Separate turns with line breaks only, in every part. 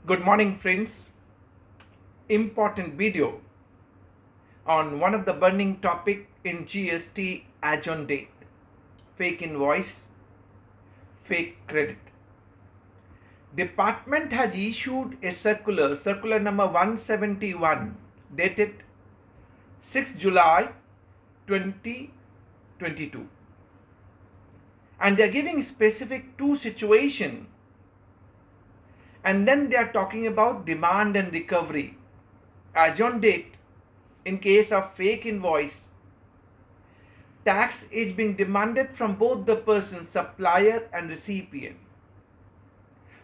Good morning, friends. Important video on one of the burning topic in GST as on date: fake invoice, fake credit. Department has issued a circular number 171, dated 6 July 2022, and they are giving specific two situation, and then they are talking about demand and recovery as on date. In case of fake invoice, tax is being demanded from both the person, supplier and recipient.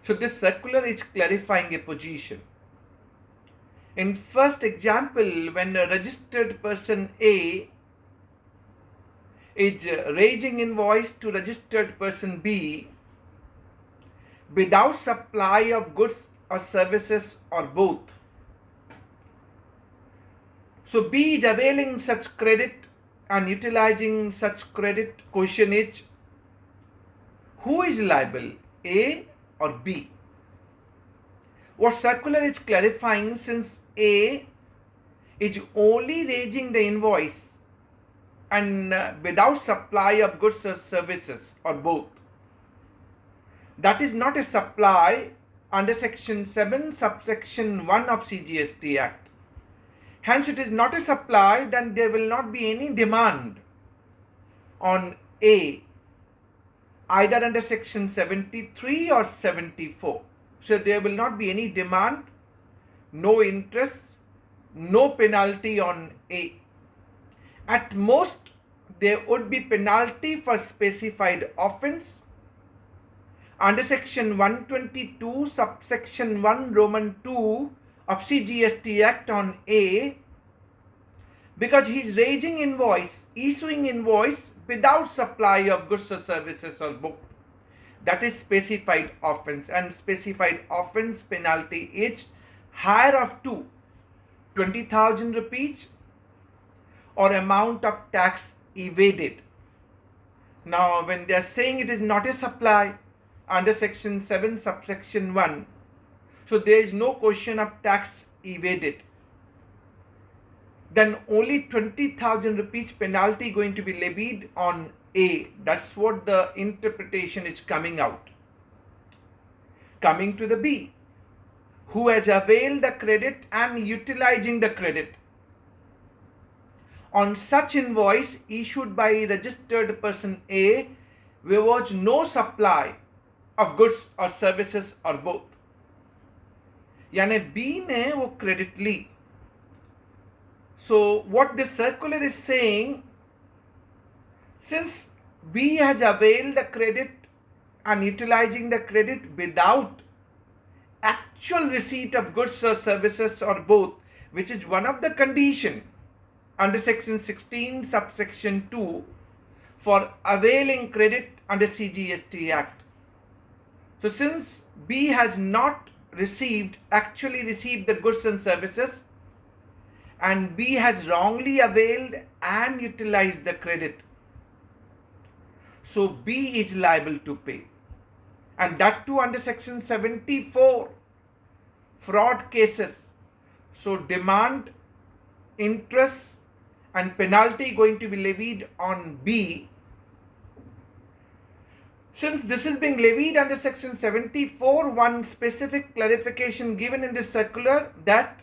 So this circular is clarifying a position. In first example, when a registered person A is raising invoice to registered person B without supply of goods or services or both, so B is availing such credit and utilizing such credit. Question is, who is liable, A or B? What circular is clarifying, since A is only raising the invoice and without supply of goods or services or both, that is not a supply under section 7 subsection 1 of CGST Act. Hence it is not a supply, then there will not be any demand on A either under section 73 or 74. So there will not be any demand, no interest, no penalty on A. At most there would be penalty for specified offence under section 122 subsection 1 Roman 2 of CGST Act on A, because he is raising invoice, issuing invoice without supply of goods or services or both. That is specified offence, and specified offence penalty is higher of 20,000 rupees or amount of tax evaded. Now when they are saying it is not a supply under section 7 subsection 1, so there is no question of tax evaded, then only 20,000 rupees penalty going to be levied on A. That's what the interpretation is coming out. Coming to the B, who has availed the credit and utilizing the credit on such invoice issued by registered person A, there was no supply of goods or services or both. यानी B ने वो credit ली. So what this circular is saying, since B has availed the credit and utilizing the credit without actual receipt of goods or services or both, which is one of the condition under section 16 subsection 2 for availing credit under CGST Act. So since B has not actually received the goods and services, and B has wrongly availed and utilized the credit, so B is liable to pay, and that too under section 74 fraud cases. So demand, interest and penalty going to be levied on B. Since this is being levied under section 74, one specific clarification given in this circular, that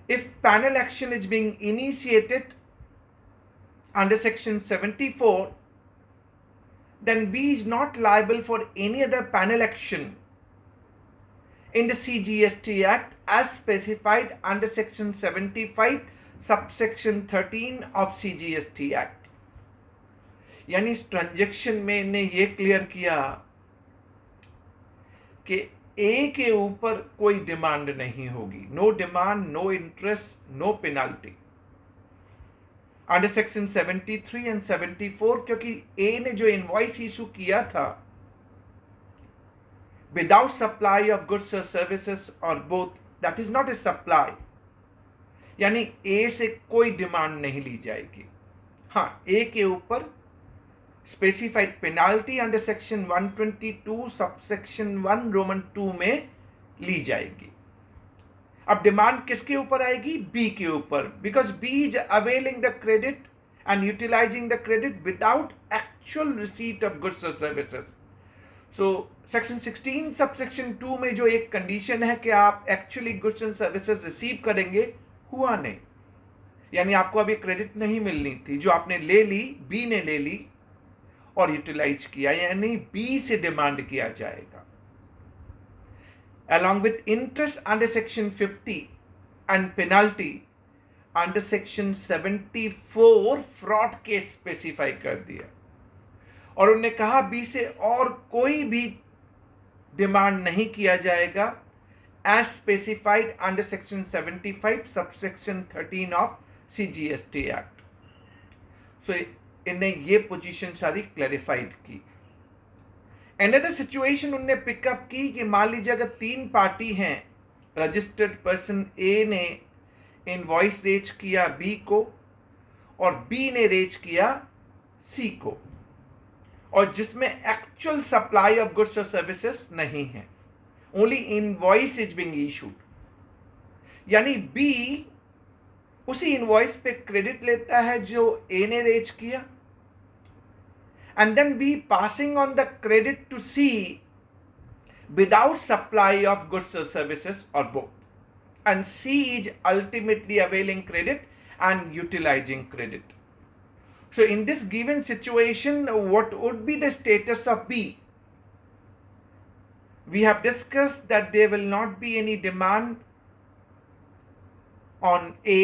if panel action is being initiated under section 74, then B is not liable for any other panel action in the CGST Act as specified under section 75 subsection 13 of CGST Act. यानी इस transaction में ने ये clear किया कि ए के ऊपर कोई डिमांड नहीं होगी, no demand, no interest, no penalty under section 73 and 74, क्योंकि ए ने जो इनवॉइस इशू किया था विदाउट सप्लाई ऑफ गुड्स और सर्विसेज और both, that is not a supply, यानी ए से कोई डिमांड नहीं ली जाएगी. हाँ, ए के ऊपर
specified penalty under section 122 subsection 1 Roman 2 में
ली जाएगी। अब डिमांड किसके ऊपर आएगी? बी के ऊपर, because B is availing the credit and utilising the credit without actual receipt of goods और सर्विसेज। सो सेक्शन 16 सबसेक्शन 2 में जो एक कंडीशन है कि आप actually goods and services receive करेंगे, हुआ नहीं, यानी आपको अभी क्रेडिट नहीं मिलनी थी, जो आपने ले ली, बी ने ले ली और यूटिलाइज किया, यानी बी से डिमांड किया जाएगा। along with interest under section 50 and penalty under section 74 fraud case specify कर दिया और उन्होंने कहा बी से और कोई भी डिमांड नहीं किया जाएगा as specified under section 75 subsection 13 of CGST Act. So इन्हें ये पोजीशन सारी क्लैरिफाइड की। Another situation उनने पिकअप की कि मान लीजिए अगर 3 पार्टी हैं, रजिस्टर्ड पर्सन ए ने इनवॉइस रेज किया बी को और बी ने रेज किया सी को, और जिसमें एक्चुअल सप्लाई ऑफ गुड्स और सर्विसेज नहीं है, only invoice is being issued, यानी बी उसी इनवॉइस पे क्रेडिट लेता है जो ए ने रेज किया, and then be passing on the credit to C without supply of goods or services or both, and C is ultimately availing credit and utilizing credit. So in this given situation, what would be the status of B? We have discussed that there will not be any demand on A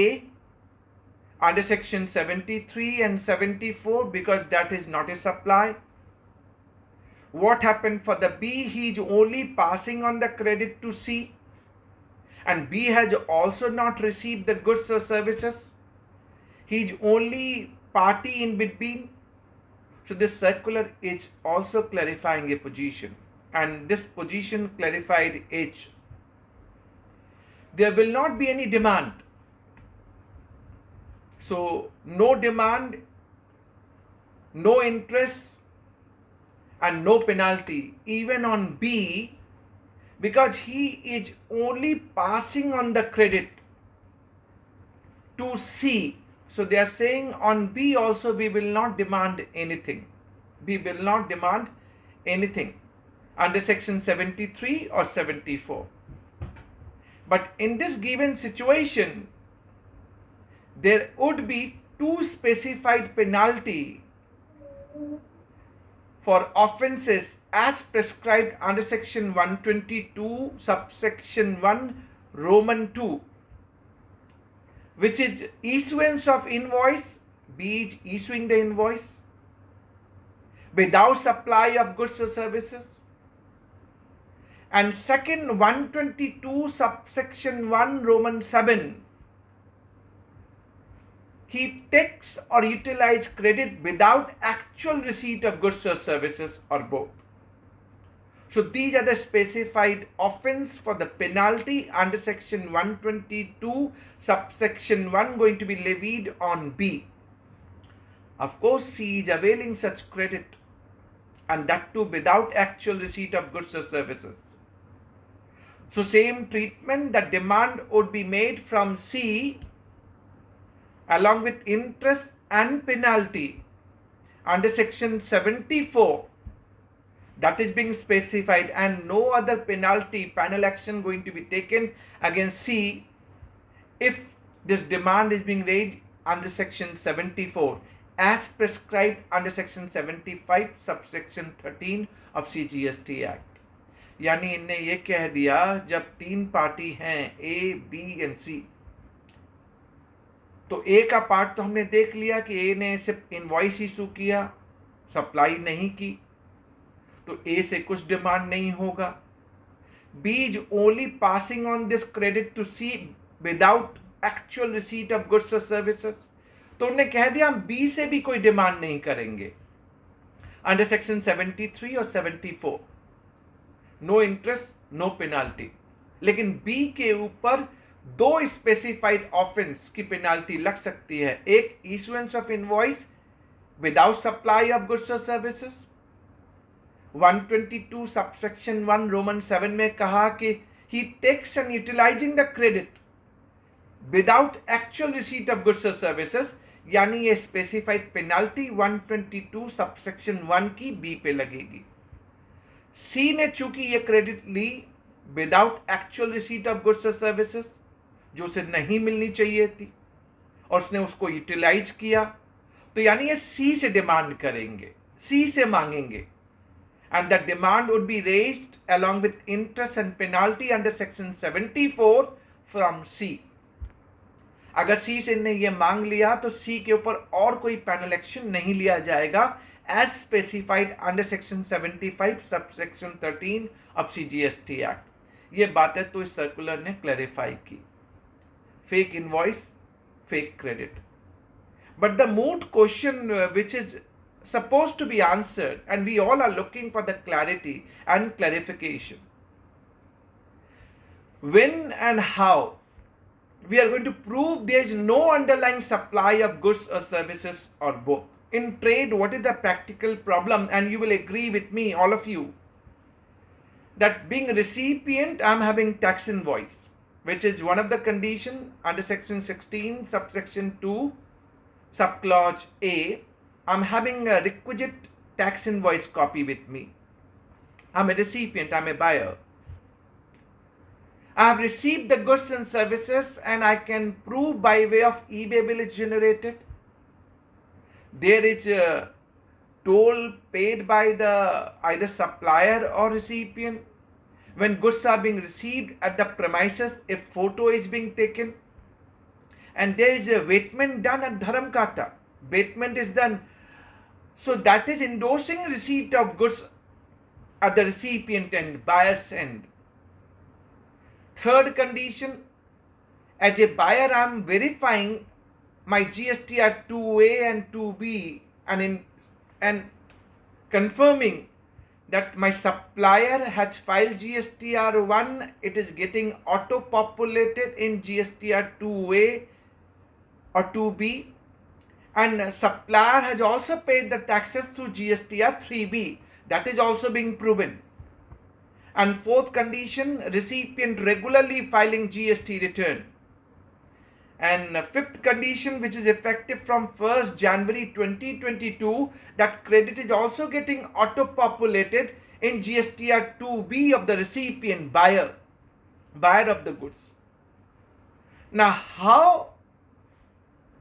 under section 73 and 74 because that is not a supply. What happened for the B? He is only passing on the credit to C, and B has also not received the goods or services. He is only party in between. So this circular is also clarifying a position, and this position clarified H. There will not be any demand. So no demand, no interest and no penalty even on B, because he is only passing on the credit to C. So they are saying on B also we will not demand anything. We will not demand anything under section 73 or 74. But in this given situation, there would be 2 specified penalty for offences as prescribed under section 122 subsection 1 Roman 2, which is issuance of invoice, B is issuing the invoice without supply of goods or services, and second 122 subsection 1 Roman 7, he takes or utilizes credit without actual receipt of goods or services or both. So these are the specified offense for the penalty under section 122 subsection 1 going to be levied on B. Of course, he is availing such credit, and that too without actual receipt of goods or services. So same treatment, the demand would be made from C along with interest and penalty under section 74, that is being specified, and no other penalty penal action going to be taken against C if this demand is being raised under section 74 as prescribed under section 75 subsection 13 of CGST Act. यानी इनने ये कह दिया जब 3 party हैं A, B and C, तो ए का part तो हमने देख लिया कि ए ने सिर्फ इनवॉइस इशू किया, सप्लाई नहीं की, तो ए से कुछ डिमांड नहीं होगा। B is only passing on this credit to C without actual receipt of goods और सर्विसेज, तो उन्होंने कह दिया हम बी से भी कोई डिमांड नहीं करेंगे अंडर सेक्शन 73 और 74, नो इंटरेस्ट नो पेनाल्टी। लेकिन बी के ऊपर 2 स्पेसिफाइड ऑफेंस की पेनाल्टी लग सकती है, एक issuance of invoice without supply of goods और सर्विसेज, 122 सबसेक्शन 1 रोमन 7 में कहा कि he takes and utilizing the credit without actual receipt of goods or services, यानी ये स्पेसिफाइड पेनाल्टी 122 सबसेक्शन 1 की बी पे लगेगी. सी ने चूंकि ये क्रेडिट ली without actual receipt of goods और सर्विसेज, जो उसे नहीं मिलनी चाहिए थी, और उसने उसको यूटिलाइज किया, तो यानी ये सी से डिमांड करेंगे, सी से मांगेंगे, and the demand would be raised along with interest and penalty under section 74 from C. अगर सी से ने ये मांग लिया तो सी के ऊपर और कोई पैनल एक्शन नहीं लिया जाएगा as specified under section 75 sub section 13 of CGST act. ये बातें तो इस सर्कुलर ने क्लैरिफाई की. Fake invoice, fake credit. But the mood question which is supposed to be answered, and we all are looking for the clarity and clarification. When and how we are going to prove there is no underlying supply of goods or services or both? In trade, what is the practical problem? And you will agree with me, all of you, that being a recipient, I am having tax invoice, which is one of the condition under section 16, subsection 2, subclause A. I'm having a requisite tax invoice copy with me. I'm a recipient, I'm a buyer. I have received the goods and services, and I can prove by way of eBay bill is generated. There is a toll paid by the either supplier or recipient. When goods are being received at the premises, a photo is being taken, and there is a abatement done at Dharamkata. Abatement is done. So that is endorsing receipt of goods at the recipient end, buyer's end. Third condition, as a buyer I am verifying my GST at 2A and 2B and confirming that my supplier has filed GSTR 1, it is getting auto-populated in GSTR 2A or 2B. And supplier has also paid the taxes through GSTR 3B. That is also being proven. And fourth condition, recipient regularly filing GST return. And fifth condition, which is effective from 1st January 2022, that credit is also getting auto-populated in GSTR 2B of the recipient buyer of the goods. Now how,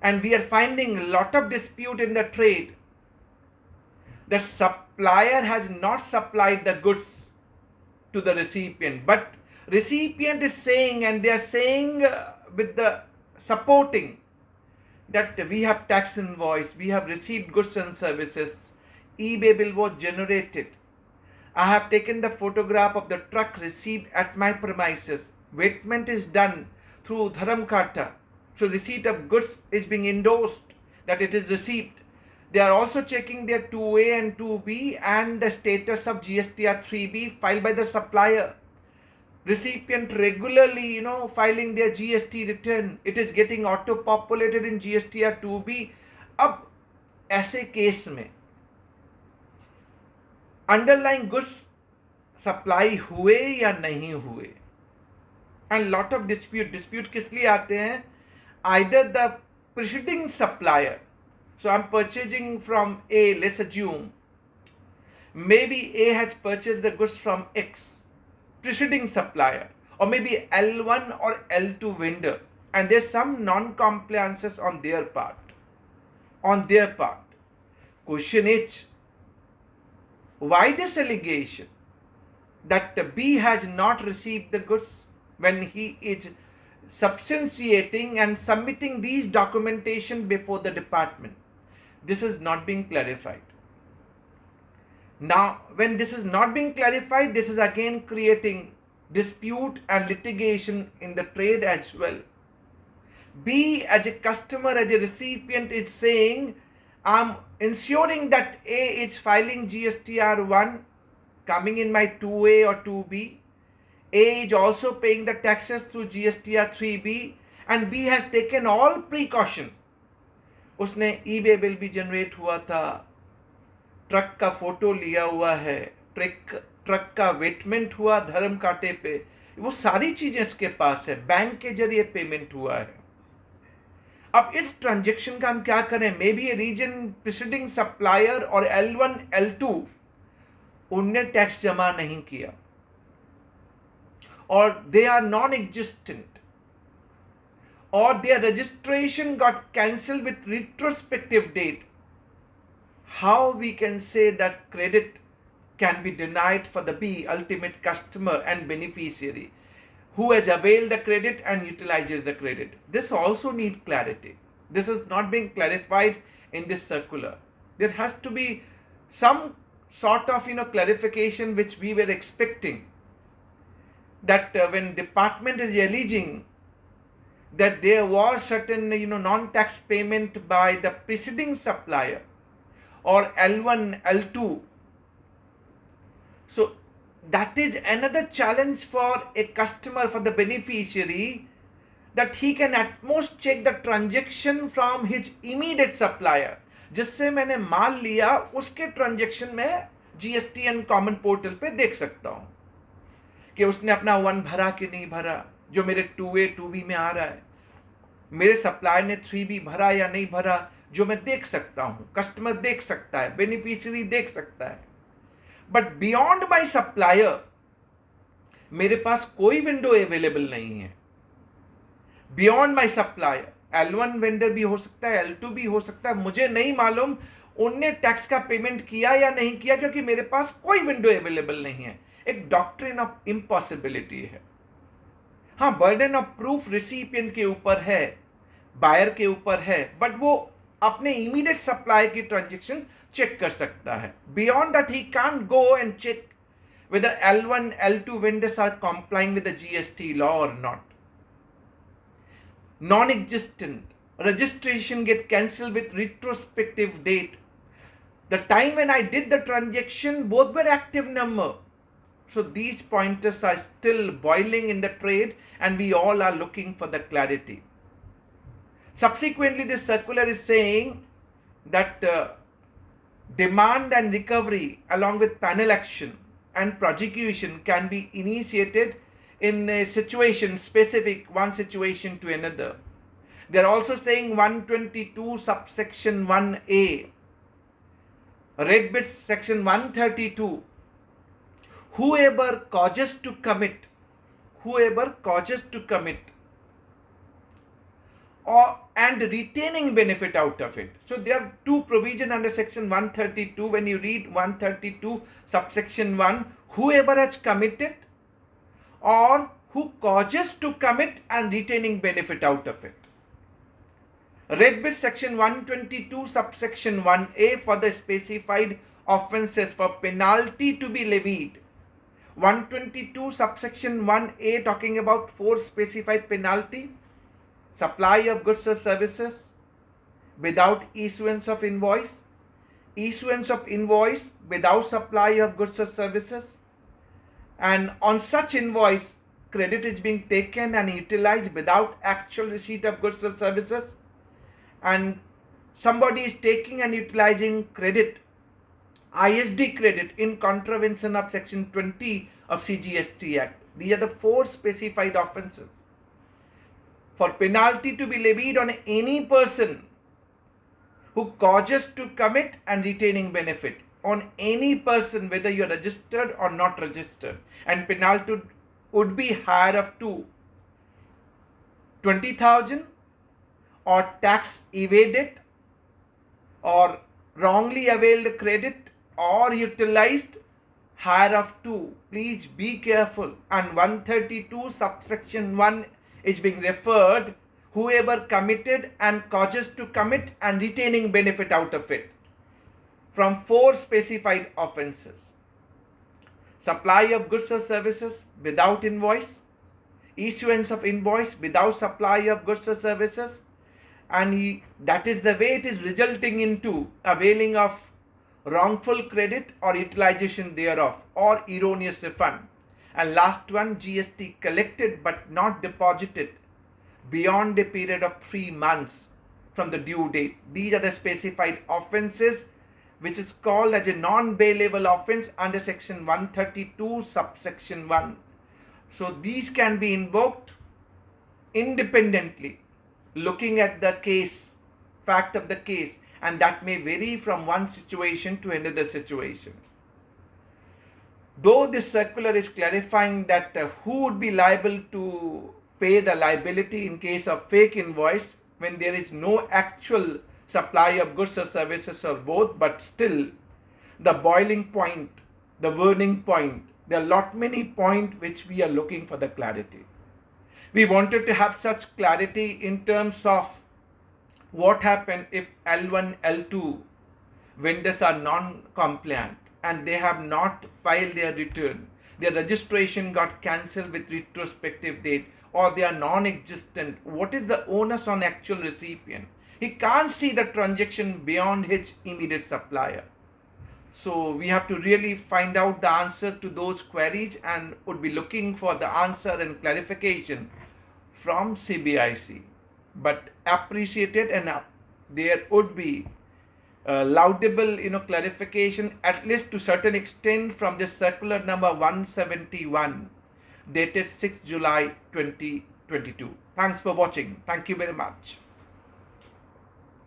and we are finding a lot of dispute in the trade, the supplier has not supplied the goods to the recipient, but recipient is saying, and they are saying with the supporting that we have tax invoice, we have received goods and services, eBay bill was generated, I have taken the photograph of the truck received at my premises, abatement is done through Dharamkata, so receipt of goods is being endorsed that it is received. They are also checking their 2A and 2B and the status of GSTR 3B filed by the supplier. Recipient regularly, filing their GST return. It is getting auto-populated in GSTR 2B. अब ऐसे case में underlying goods supply हुए या नहीं हुए, and lot of dispute किस लिए आते हैं? Either the preceding supplier, so I'm purchasing from A, let's assume, maybe A has purchased the goods from X, preceding supplier, or maybe L1 or L2 vendor, and there's some non-compliances on their part. Question is, why this allegation that B has not received the goods when he is substantiating and submitting these documentation before the department? This is not being clarified. Now, when this is not being clarified, this is again creating dispute and litigation in the trade as well. B, as a customer, as a recipient, is saying, I'm ensuring that A is filing GSTR 1 coming in my 2A or 2B. A is also paying the taxes through GSTR 3B, and B has taken all precaution. उसने eBay bill भी generate हुआ था, truck का photo लिया हुआ है, truck का वेटमेंट हुआ धर्म कांटे पे, वो सारी चीजें इसके पास है, बैंक के जरिए पेमेंट हुआ है। अब इस ट्रांजेक्शन का हम क्या करें? May be a reason preceding supplier और L1 L2 उनने टैक्स जमा नहीं किया और they are non existent, or their registration got cancelled with retrospective date, how we can say that credit can be denied for the B, ultimate customer and beneficiary, who has availed the credit and utilizes the credit? This also needs clarity. This is not being clarified in this circular. There has to be some sort of clarification which we were expecting, that when department is alleging that there was certain non-tax payment by the preceding supplier or L1 L2, so that is another challenge for a customer, for the beneficiary, that he can at most check the transaction from his immediate supplier. जिससे मैंने माल लिया उसके transaction में GST and common portal पे देख सकता हूं कि उसने अपना 1 भरा कि नहीं भरा, जो मेरे 2A 2B में आ रहा है, मेरे सप्लायर ने 3B भरा या नहीं भरा, जो मैं देख सकता हूं, कस्टमर देख सकता है, बेनिफिशियरी देख सकता है। बट बियॉन्ड माय सप्लायर मेरे पास कोई विंडो अवेलेबल नहीं है। Beyond my supplier L1 vendor भी हो सकता है, L2 भी हो सकता है, मुझे नहीं मालूम उनने टैक्स का पेमेंट किया या नहीं किया, क्योंकि मेरे पास कोई विंडो अवेलेबल नहीं है। एक डॉक्ट्रिन ऑफ इम्पॉसिबिलिटी है। हाँ, बर्डन ऑफ प्रूफ रिसिपिएंट के ऊपर है, बायर के ऊपर है, बट वो अपने इमीडिएट सप्लाई की ट्रांजेक्शन चेक कर सकता है। Beyond that he can't go and check whether L1 L2 vendors are complying with the GST law or not. Non-existent registration get cancelled with retrospective date. The time when I did the transaction, both were active number. So these pointers are still boiling in the trade, and we all are looking for the clarity. Subsequently, this circular is saying that demand and recovery along with penal action and prosecution can be initiated in a situation specific, one situation to another. They are also saying 122 subsection 1A, Red Bit section 132, whoever causes to commit or and retaining benefit out of it. So there are two provisions under section 132. When you read 132 subsection 1, whoever has committed or who causes to commit and retaining benefit out of it. Red Bit section 122 subsection 1A for the specified offences for penalty to be levied. 122 subsection 1A talking about 4 specified penalty: supply of goods or services without issuance of invoice, issuance of invoice without supply of goods or services, and on such invoice credit is being taken and utilized without actual receipt of goods or services, and somebody is taking and utilizing credit, ISD credit, in contravention of section 20 of CGST Act. These are the 4 specified offences. For penalty to be levied on any person who causes to commit and retaining benefit, on any person whether you are registered or not registered, and penalty would be higher up to 20,000 or tax evaded or wrongly availed credit or utilized higher up to. Please be careful. And 132 subsection 1 is being referred whoever committed and causes to commit and retaining benefit out of it from 4 specified offences: supply of goods or services without invoice, issuance of invoice without supply of goods or services, and that is the way it is resulting into availing of wrongful credit or utilization thereof or erroneous refund. And last one, GST collected but not deposited beyond a period of 3 months from the due date. These are the specified offences which is called as a non-bailable offence under section 132 subsection 1. So these can be invoked independently, looking at the case, fact of the case, and that may vary from one situation to another situation. Though this circular is clarifying that who would be liable to pay the liability in case of fake invoice when there is no actual supply of goods or services or both, but still the boiling point, the burning point, there are lot many points which we are looking for the clarity. We wanted to have such clarity in terms of what happened if L1, L2 vendors are non-compliant and they have not filed their return. Their registration got cancelled with retrospective date, or they are non-existent. What is the onus on actual recipient? He can't see the transaction beyond his immediate supplier. So we have to really find out the answer to those queries and would be looking for the answer and clarification from CBIC. But appreciated, and there would be laudable clarification, at least to certain extent, from this circular number 171 dated 6 July 2022. Thanks for watching. Thank you very much.